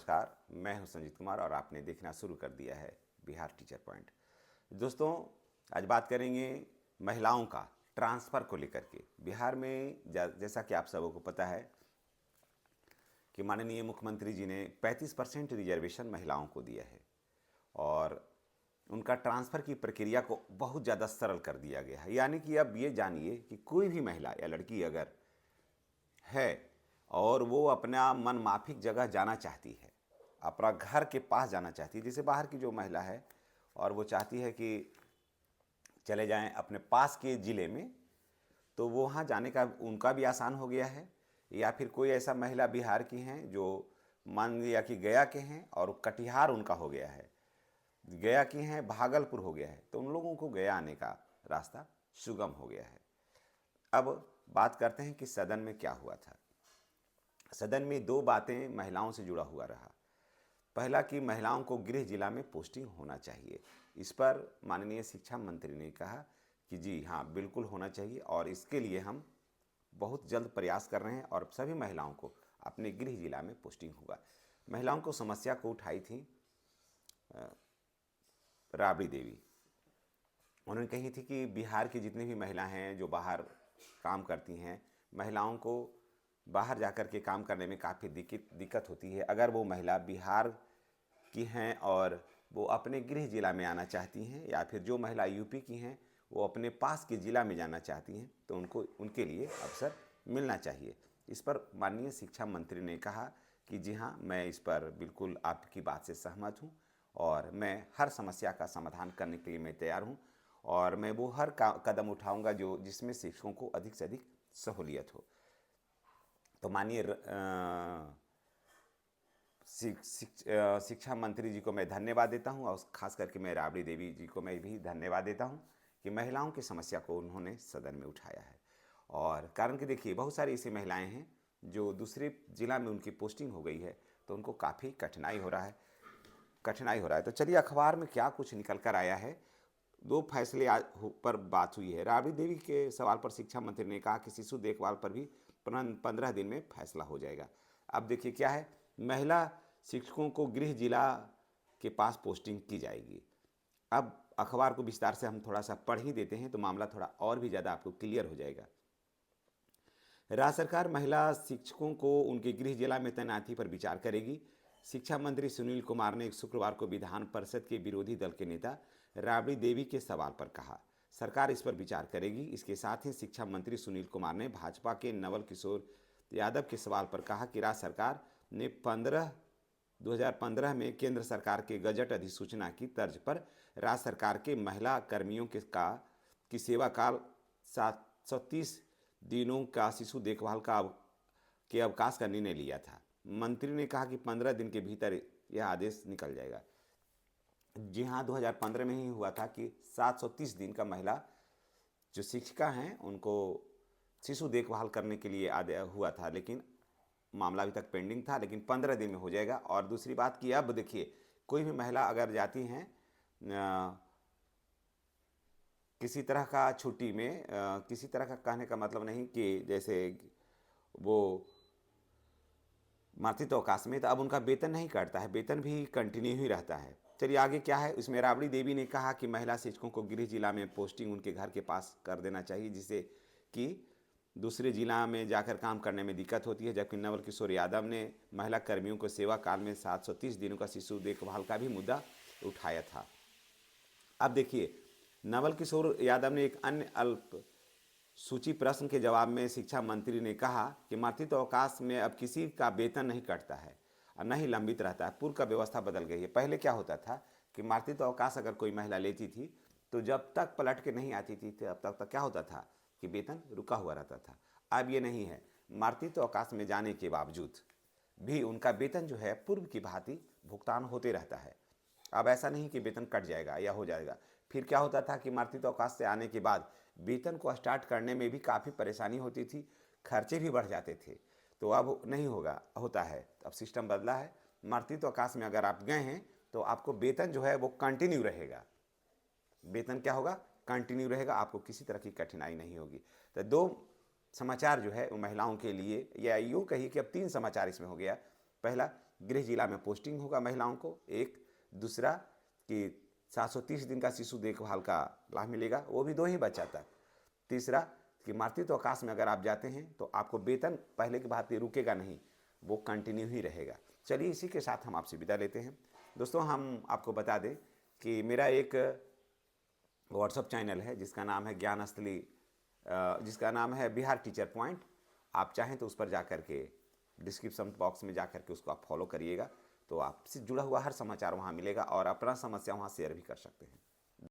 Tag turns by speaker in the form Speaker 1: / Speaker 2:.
Speaker 1: नमस्कार, मैं हूं संजीत कुमार और आपने देखना शुरू कर दिया है बिहार टीचर पॉइंट। दोस्तों, आज बात करेंगे महिलाओं का ट्रांसफ़र को लेकर के। बिहार में जैसा कि आप सबको पता है कि माननीय मुख्यमंत्री जी ने 35% रिजर्वेशन महिलाओं को दिया है और उनका ट्रांसफ़र की प्रक्रिया को बहुत ज़्यादा सरल कर दिया गया है। यानी कि अब ये जानिए कि कोई भी महिला या लड़की अगर है और वो अपना मन माफिक जगह जाना चाहती है, अपना घर के पास जाना चाहती है, जैसे बाहर की जो महिला है और वो चाहती है कि चले जाएं अपने पास के ज़िले में, तो वो वहाँ जाने का उनका भी आसान हो गया है। या फिर कोई ऐसा महिला बिहार की हैं जो मान लिया कि गया के हैं और कटिहार उनका हो गया है, गया की हैं भागलपुर हो गया है, तो उन लोगों को गया आने का रास्ता सुगम हो गया है। अब बात करते हैं कि सदन में क्या हुआ था। सदन में दो बातें महिलाओं से जुड़ा हुआ रहा। पहला कि महिलाओं को गृह जिला में पोस्टिंग होना चाहिए। इस पर माननीय शिक्षा मंत्री ने कहा कि जी हाँ, बिल्कुल होना चाहिए और इसके लिए हम बहुत जल्द प्रयास कर रहे हैं और सभी महिलाओं को अपने गृह जिला में पोस्टिंग होगा। महिलाओं को समस्या को उठाई थी राबड़ी देवी। उन्होंने कही थी कि बिहार की जितनी भी महिला हैं जो बाहर काम करती हैं, महिलाओं को बाहर जाकर के काम करने में काफ़ी दिक्कत होती है। अगर वो महिला बिहार की हैं और वो अपने गृह जिला में आना चाहती हैं, या फिर जो महिला यूपी की हैं वो अपने पास के ज़िला में जाना चाहती हैं, तो उनको उनके लिए अवसर मिलना चाहिए। इस पर माननीय शिक्षा मंत्री ने कहा कि जी हाँ, मैं इस पर बिल्कुल आपकी बात से सहमत हूँ और मैं हर समस्या का समाधान करने के लिए मैं तैयार हूँ और मैं वो हर कदम उठाऊँगा जिसमें शिक्षकों को अधिक से अधिक सहूलियत हो। तो माननीय शिक्षा मंत्री जी को मैं धन्यवाद देता हूं और ख़ास करके मैं राबड़ी देवी जी को मैं भी धन्यवाद देता हूं कि महिलाओं की समस्या को उन्होंने सदन में उठाया है। और कारण कि देखिए, बहुत सारी ऐसी महिलाएं हैं जो दूसरे ज़िला में उनकी पोस्टिंग हो गई है, तो उनको काफ़ी कठिनाई हो रहा है। तो चलिए अखबार में क्या कुछ निकल कर आया है। दो फैसले आज पर बात हुई है। राबड़ी देवी के सवाल पर शिक्षा मंत्री ने कहा कि शिशु देखभाल पर भी 15 दिन में फैसला हो जाएगा। अब देखिए क्या है, महिला शिक्षकों को गृह जिला के पास पोस्टिंग की जाएगी। अब अखबार को विस्तार से हम थोड़ा सा पढ़ ही देते हैं तो मामला थोड़ा और भी ज़्यादा आपको क्लियर हो जाएगा। राज्य सरकार महिला शिक्षकों को उनके गृह जिला में तैनाती पर विचार करेगी। शिक्षा मंत्री सुनील कुमार ने शुक्रवार को विधान परिषद के विरोधी दल के नेता राबड़ी देवी के सवाल पर कहा, सरकार इस पर विचार करेगी। इसके साथ ही शिक्षा मंत्री सुनील कुमार ने भाजपा के नवल किशोर यादव के सवाल पर कहा कि राज्य सरकार ने 2015 में केंद्र सरकार के गजट अधिसूचना की तर्ज पर राज्य सरकार के महिला कर्मियों की सेवा काल 730 दिनों का शिशु देखभाल के अवकाश का निर्णय लिया था। मंत्री ने कहा कि 15 दिन के भीतर यह आदेश निकल जाएगा। जी हाँ, 2015 में ही हुआ था कि 730 दिन का महिला जो शिक्षिका हैं उनको शिशु देखभाल करने के लिए आदेश हुआ था, लेकिन मामला अभी तक पेंडिंग था, लेकिन 15 दिन में हो जाएगा। और दूसरी बात कि अब देखिए, कोई भी महिला अगर जाती हैं किसी तरह का छुट्टी में, किसी तरह का कहने का मतलब नहीं कि जैसे वो मातृत्व अवकाश में, तो अब उनका वेतन नहीं कटता है, वेतन भी कंटिन्यू ही रहता है। चलिए आगे क्या है। इसमें राबड़ी देवी ने कहा कि महिला शिक्षकों को गृह जिला में पोस्टिंग उनके घर के पास कर देना चाहिए, जिससे कि दूसरे जिला में जाकर काम करने में दिक्कत होती है। जबकि नवल किशोर यादव ने महिला कर्मियों को सेवा काल में 730 दिनों का शिशु देखभाल का भी मुद्दा उठाया था। अब देखिए, नवल किशोर यादव ने एक अन्य अल्प सूची प्रश्न के जवाब में शिक्षा मंत्री ने कहा कि मातृत्व अवकाश में अब किसी का वेतन नहीं कटता है और न ही लंबित रहता है। पूर्व का व्यवस्था बदल गई है। पहले क्या होता था कि मातृत्व अवकाश अगर कोई महिला लेती थी तो जब तक पलट के नहीं आती थी तब तक क्या होता था कि वेतन रुका हुआ रहता था। अब ये नहीं है, मातृत्व अवकाश में जाने के बावजूद भी उनका वेतन जो है पूर्व की भांति भुगतान होते रहता है। अब ऐसा नहीं कि वेतन कट जाएगा या हो जाएगा। फिर क्या होता था कि मातृत्व अवकाश से आने के बाद वेतन को स्टार्ट करने में भी काफ़ी परेशानी होती थी, खर्चे भी बढ़ जाते थे। तो अब नहीं होता है। अब सिस्टम बदला है। मातृत्व अवकाश में अगर आप गए हैं तो आपको वेतन जो है वो कंटिन्यू रहेगा। वेतन क्या होगा, कंटिन्यू रहेगा, आपको किसी तरह की कठिनाई नहीं होगी। तो दो समाचार जो है वो महिलाओं के लिए, या यूँ कहिए कि अब 3 समाचार इसमें हो गया। पहला गृह जिला में पोस्टिंग होगा महिलाओं को, एक। दूसरा कि 730 दिन का शिशु देखभाल का लाभ मिलेगा, वो भी 2 ही बच्चा तक। तीसरा कि मातृत्व अवकाश में अगर आप जाते हैं तो आपको वेतन पहले की बात रुकेगा नहीं, वो कंटिन्यू ही रहेगा। चलिए इसी के साथ हम आपसे विदा लेते हैं। दोस्तों हम आपको बता दें कि मेरा एक व्हाट्सअप चैनल है जिसका नाम है ज्ञानस्थली, जिसका नाम है बिहार टीचर पॉइंट। आप चाहें तो उस पर जा कर के डिस्क्रिप्शन बॉक्स में जा कर के उसको आप फॉलो करिएगा, तो आपसे जुड़ा हुआ हर समाचार वहाँ मिलेगा और अपना समस्या वहाँ शेयर भी कर सकते हैं।